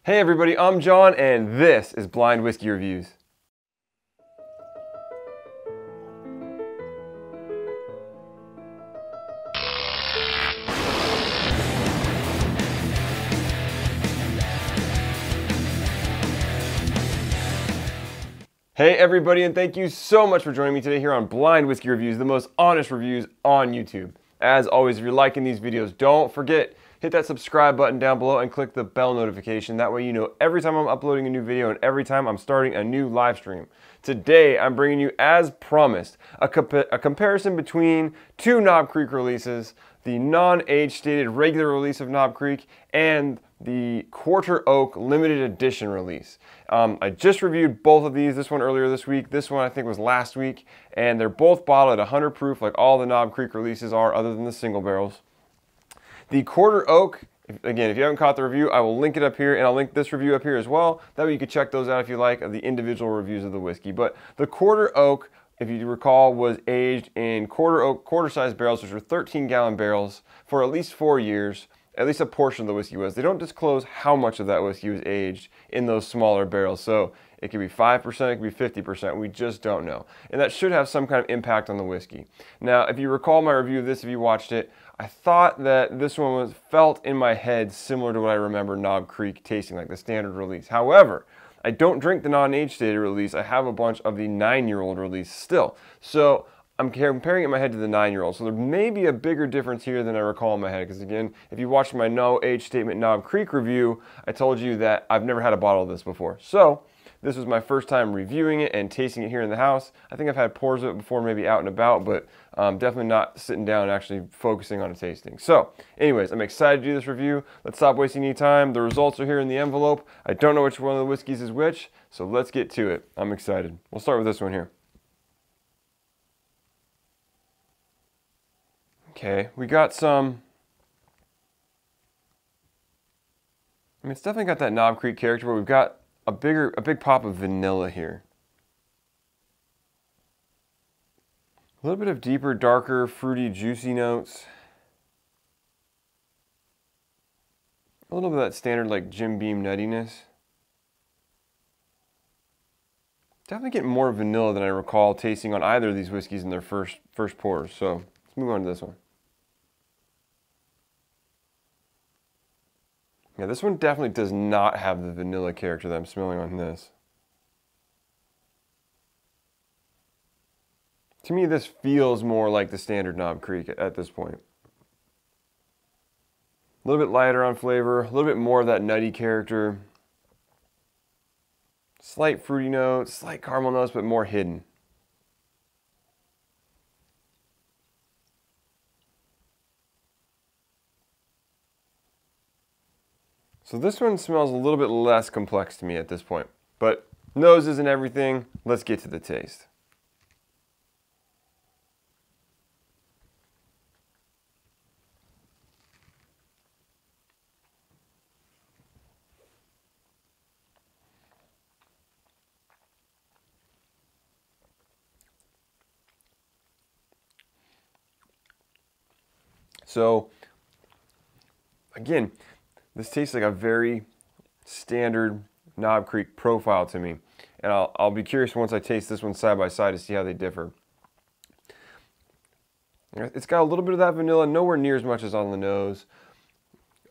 Hey everybody, I'm John and this is Blind Whiskey Reviews. Hey everybody, and thank you so much for joining me today here on Blind Whiskey Reviews, the most honest reviews on YouTube. As always, if you're liking these videos, don't forget, hit that subscribe button down below and click the bell notification. That way you know every time I'm uploading a new video and every time I'm starting a new live stream. Today, I'm bringing you, as promised, a comparison between two Knob Creek releases, the non-age stated regular release of Knob Creek and the Quarter Oak limited edition release. I just reviewed both of these, this one earlier this week, this one I think was last week, and they're both bottled at 100 proof like all the Knob Creek releases are other than the single barrels. The Quarter Oak, again, if you haven't caught the review, I will link it up here and I'll link this review up here as well. That way you can check those out if you like, of the individual reviews of the whiskey. But the Quarter Oak, if you recall, was aged in Quarter Oak quarter-sized barrels, which were 13-gallon barrels, for at least 4 years. At least a portion of the whiskey was. They don't disclose how much of that whiskey was aged in those smaller barrels. So it could be 5%, it could be 50%. We just don't know. And that should have some kind of impact on the whiskey. Now, if you recall my review of this, if you watched it, I thought that this one felt in my head similar to what I remember Knob Creek tasting like, the standard release. However, I don't drink the non-age stated release. I have a bunch of the 9-year-old release still. So I'm comparing it in my head to the 9-year-old, so there may be a bigger difference here than I recall in my head, because again, if you watched my no age statement Knob Creek review, I told you that I've never had a bottle of this before. So this was my first time reviewing it and tasting it here in the house. I think I've had pours of it before, maybe out and about, but definitely not sitting down and actually focusing on a tasting. So anyways, I'm excited to do this review. Let's stop wasting any time. The results are here in the envelope. I don't know which one of the whiskeys is which, so let's get to it. I'm excited. We'll start with this one here. Okay, we got some, it's definitely got that Knob Creek character, but we've got a big pop of vanilla here. A little bit of deeper, darker, fruity, juicy notes. A little bit of that standard like Jim Beam nuttiness. Definitely getting more vanilla than I recall tasting on either of these whiskeys in their first pours. So let's move on to this one. Yeah, this one definitely does not have the vanilla character that I'm smelling on this. To me, this feels more like the standard Knob Creek at this point. A little bit lighter on flavor, a little bit more of that nutty character. Slight fruity notes, slight caramel notes, but more hidden. So this one smells a little bit less complex to me at this point, but nose isn't everything. Let's get to the taste. So again, this tastes like a very standard Knob Creek profile to me. And I'll be curious once I taste this one side by side to see how they differ. It's got a little bit of that vanilla, nowhere near as much as on the nose.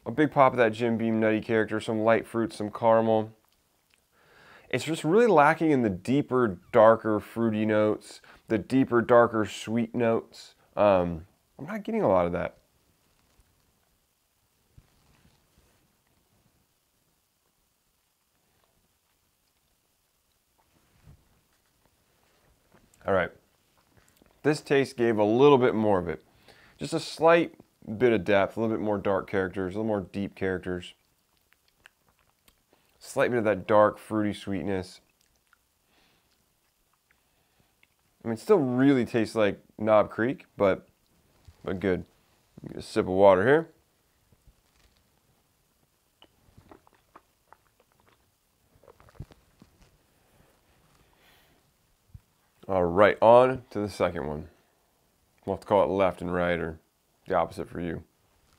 A big pop of that Jim Beam nutty character, some light fruit, some caramel. It's just really lacking in the deeper, darker fruity notes, the deeper, darker sweet notes. I'm not getting a lot of that. All right, this taste gave a little bit more of it. Just a slight bit of depth, a little bit more dark characters, a little more deep characters. Slight bit of that dark, fruity sweetness. I mean, it still really tastes like Knob Creek, but good. Get a sip of water here. All right, on to the second one. We'll have to call it left and right, or the opposite for you.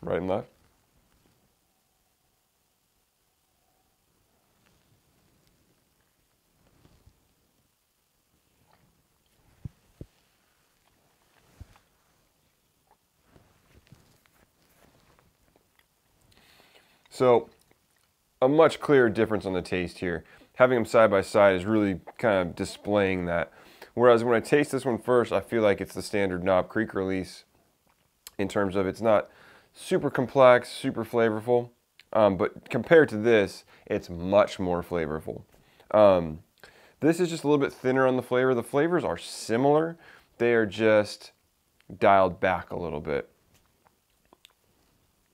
Right and left. So a much clearer difference on the taste here. Having them side by side is really kind of displaying that. Whereas when I taste this one first, I feel like it's the standard Knob Creek release in terms of it's not super complex, super flavorful, but compared to this, it's much more flavorful. This is just a little bit thinner on the flavor. The flavors are similar. They are just dialed back a little bit.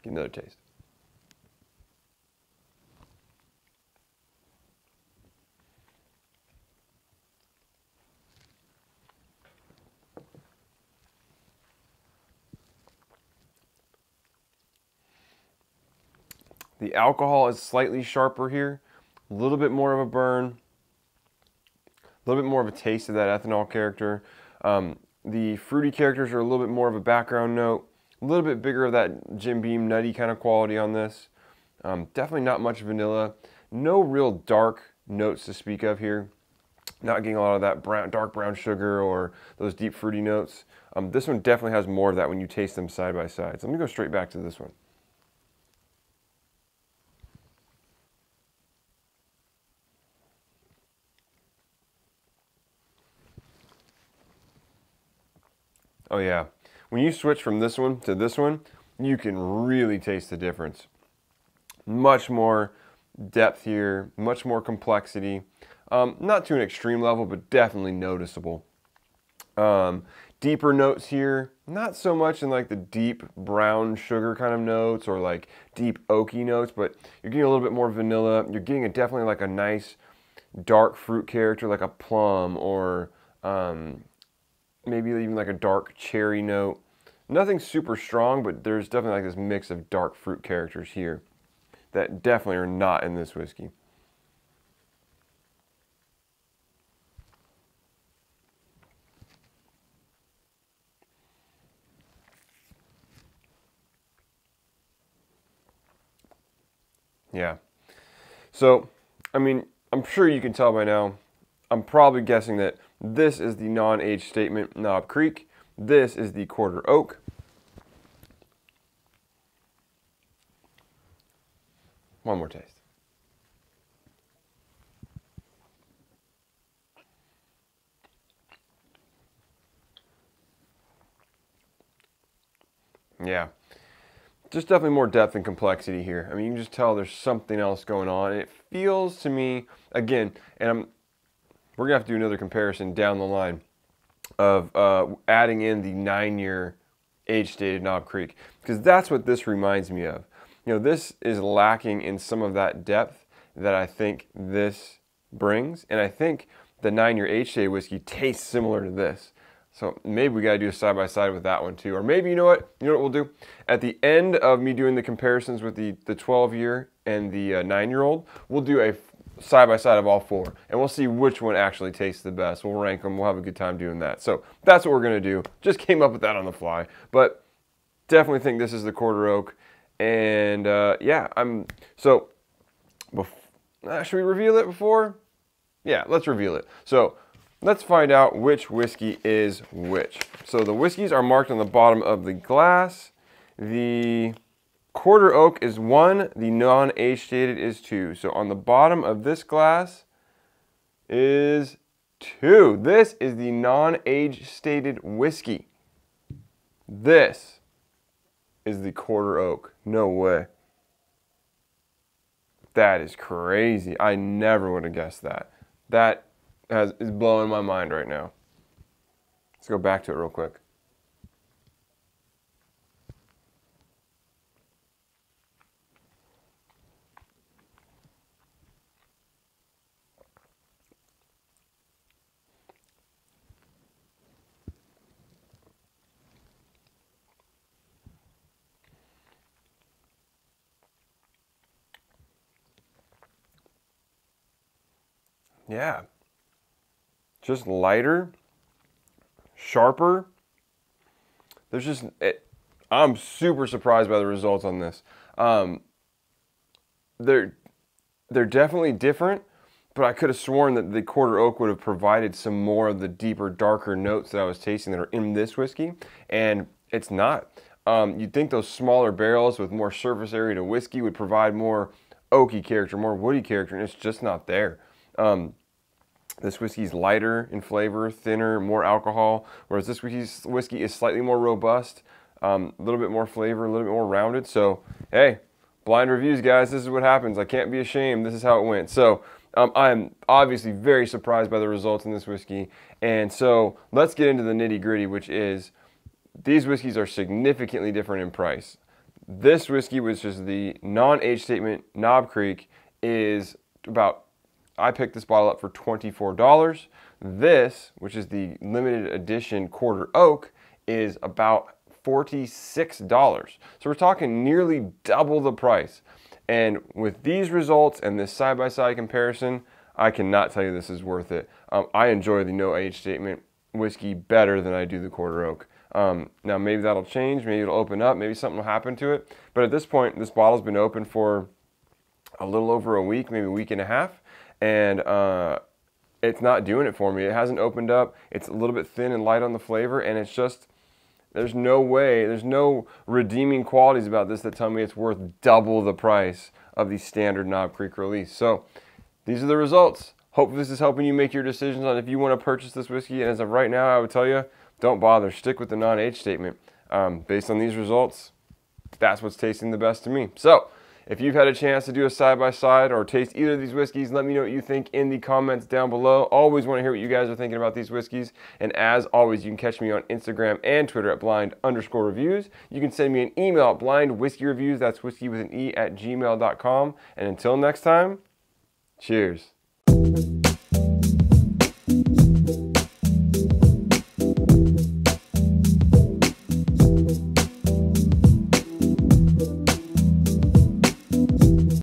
Get another taste. The alcohol is slightly sharper here, a little bit more of a burn, a little bit more of a taste of that ethanol character. The fruity characters are a little bit more of a background note, a little bit bigger of that Jim Beam nutty kind of quality on this. Definitely not much vanilla. No real dark notes to speak of here. Not getting a lot of that dark brown sugar or those deep fruity notes. This one definitely has more of that when you taste them side by side. So let me go straight back to this one. Oh yeah, when you switch from this one to this one, you can really taste the difference. Much more depth here, much more complexity. Not to an extreme level, but definitely noticeable. Deeper notes here, not so much in like the deep brown sugar kind of notes or like deep oaky notes, but you're getting a little bit more vanilla. You're getting definitely like a nice dark fruit character like a plum or maybe even like a dark cherry note. Nothing super strong, but there's definitely like this mix of dark fruit characters here that definitely are not in this whiskey. Yeah. So, I mean, I'm sure you can tell by now, I'm probably guessing that this is the non-age statement Knob Creek. This is the Quarter Oak. One more taste. Yeah. Just definitely more depth and complexity here. I mean, you can just tell there's something else going on. And it feels to me, again, and we're going to have to do another comparison down the line of adding in the 9-year age-stated Knob Creek, because that's what this reminds me of. You know, this is lacking in some of that depth that I think this brings, and I think the 9-year age-stated whiskey tastes similar to this. So maybe we got to do a side-by-side with that one too. Or maybe, you know what we'll do? At the end of me doing the comparisons with the 12-year and the 9-year-old, we'll do a side-by-side of all four. And we'll see which one actually tastes the best. We'll rank them. We'll have a good time doing that. So that's what we're going to do. Just came up with that on the fly. But definitely think this is the Quarter Oak. And yeah, should we reveal it before? Yeah, let's reveal it. So let's find out which whiskey is which. So the whiskeys are marked on the bottom of the glass. The Quarter Oak is 1, the non-age stated is 2. So on the bottom of this glass is 2. This is the non-age stated whiskey. This is the Quarter Oak. No way. That is crazy. I never would have guessed that. That is blowing my mind right now. Let's go back to it real quick. Yeah. Just lighter, sharper. There's just, I'm super surprised by the results on this. They're definitely different, but I could have sworn that the Quarter Oak would have provided some more of the deeper, darker notes that I was tasting that are in this whiskey, and it's not. You'd think those smaller barrels with more surface area to whiskey would provide more oaky character, more woody character, and it's just not there. This whiskey's lighter in flavor, thinner, more alcohol, whereas this whiskey is slightly more robust, a little bit more flavor, a little bit more rounded. So, hey, blind reviews, guys, this is what happens. I can't be ashamed. This is how it went. So, I'm obviously very surprised by the results in this whiskey. And so, let's get into the nitty-gritty, which is these whiskeys are significantly different in price. This whiskey, which is the non-age statement Knob Creek, is about, I picked this bottle up for $24. This, which is the limited edition quarter oak, is about $46. So we're talking nearly double the price. And with these results and this side-by-side comparison, I cannot tell you this is worth it. I enjoy the no age statement whiskey better than I do the quarter oak. Now maybe that'll change, maybe it'll open up, maybe something will happen to it. But at this point, this bottle's been open for a little over a week, maybe a week and a half. And it's not doing it for me. It hasn't opened up. It's a little bit thin and light on the flavor, and it's just, there's no way, there's no redeeming qualities about this that tell me it's worth double the price of the standard Knob Creek release. So these are the results. Hopefully this is helping you make your decisions on if you want to purchase this whiskey. And as of right now, I would tell you, don't bother. Stick with the non-age statement. Based on these results, that's what's tasting the best to me. So if you've had a chance to do a side-by-side or taste either of these whiskeys, let me know what you think in the comments down below. Always want to hear what you guys are thinking about these whiskeys. And as always, you can catch me on Instagram and Twitter at blind_reviews. You can send me an email at blindwhiskyreviews, that's whiskey with an E, @gmail.com. And until next time, cheers.